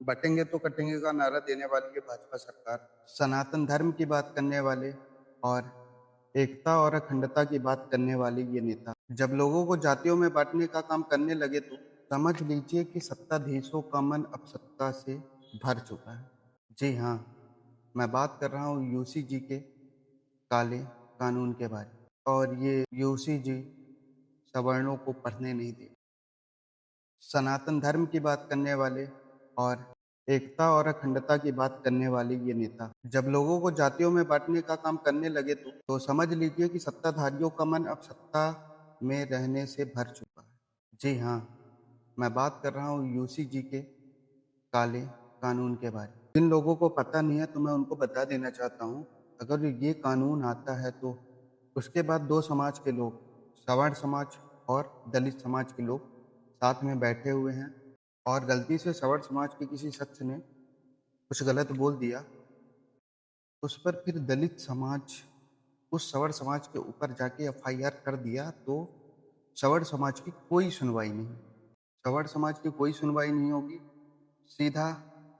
बटेंगे तो कटेंगे का नारा देने वाली ये भाजपा सरकार, सनातन धर्म की बात करने वाले और एकता और अखंडता की बात करने वाले ये नेता जब लोगों को जातियों में बांटने का काम करने लगे तो समझ लीजिए कि सत्ताधीशों का मन अब सत्ता से भर चुका है। जी हाँ, मैं बात कर रहा हूँ यूसी जी के काले कानून के बारे में। और ये यूसी जी सवर्णों को पढ़ने नहीं दे, सनातन धर्म की बात करने वाले और एकता और अखंडता की बात करने वाले ये नेता जब लोगों को जातियों में बांटने का काम करने लगे तो समझ लीजिए कि सत्ताधारियों का मन अब सत्ता में रहने से भर चुका है। जी हाँ, मैं बात कर रहा हूँ यूसी जी के काले कानून के बारे में। जिन लोगों को पता नहीं है तो मैं उनको बता देना चाहता हूँ, अगर ये कानून आता है तो उसके बाद दो समाज के लोग, सवर्ण समाज और दलित समाज के लोग साथ में बैठे हुए हैं और गलती से सवर्ण समाज के किसी शख्स ने कुछ गलत बोल दिया, उस पर फिर दलित समाज उस सवर्ण समाज के ऊपर जाके एफआईआर कर दिया तो सवर्ण समाज की कोई सुनवाई नहीं, सवर्ण समाज की कोई सुनवाई नहीं होगी, सीधा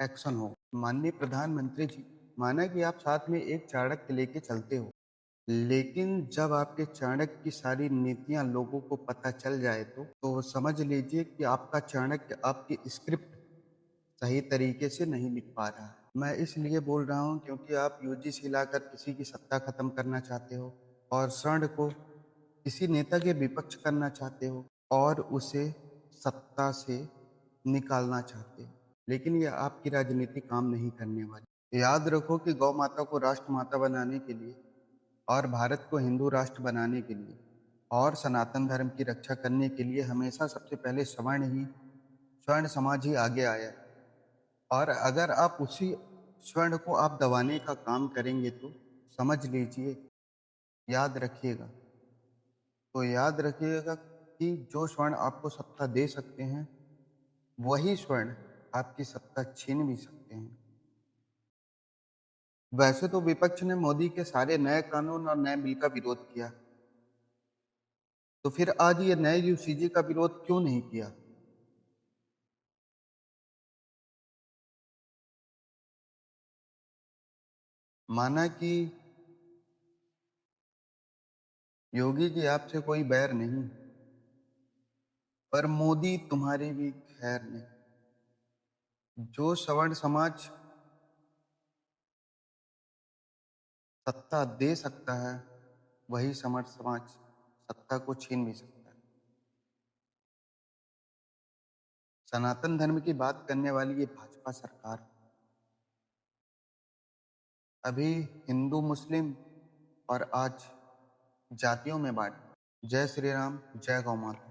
एक्शन हो। माननीय प्रधानमंत्री जी, माना कि आप साथ में एक चाणक्य लेके चलते हो, लेकिन जब आपके चाणक्य की सारी नीतियां लोगों को पता चल जाए तो समझ लीजिए कि आपका चाणक्य आपकी स्क्रिप्ट सही तरीके से नहीं लिख पा रहा है। मैं इसलिए बोल रहा हूँ क्योंकि आप यूजीसी लाकर किसी की सत्ता खत्म करना चाहते हो और स्वर्ण को किसी नेता के विपक्ष करना चाहते हो और उसे सत्ता से निकालना चाहते हो, लेकिन ये आपकी राजनीति काम नहीं करने वाली। याद रखो कि गौ माता को राष्ट्रमाता बनाने के लिए और भारत को हिंदू राष्ट्र बनाने के लिए और सनातन धर्म की रक्षा करने के लिए हमेशा सबसे पहले स्वर्ण समाज ही आगे आया है। और अगर आप उसी स्वर्ण को आप दबाने का काम करेंगे तो समझ लीजिए, याद रखिएगा, तो याद रखिएगा कि जो स्वर्ण आपको सत्ता दे सकते हैं वही स्वर्ण आपकी सत्ता छीन भी सकते हैं। वैसे तो विपक्ष ने मोदी के सारे नए कानून और नए बिल का विरोध किया, तो फिर आज ये नए यूसीजी का विरोध क्यों नहीं किया? माना कि योगी जी आपसे कोई बैर नहीं, पर मोदी तुम्हारी भी खैर नहीं। जो सवर्ण समाज सत्ता दे सकता है वही समर्थ समाज सत्ता को छीन भी सकता है। सनातन धर्म की बात करने वाली ये भाजपा सरकार अभी हिंदू मुस्लिम और आज जातियों में बांट। जय श्री राम, जय गौ माता।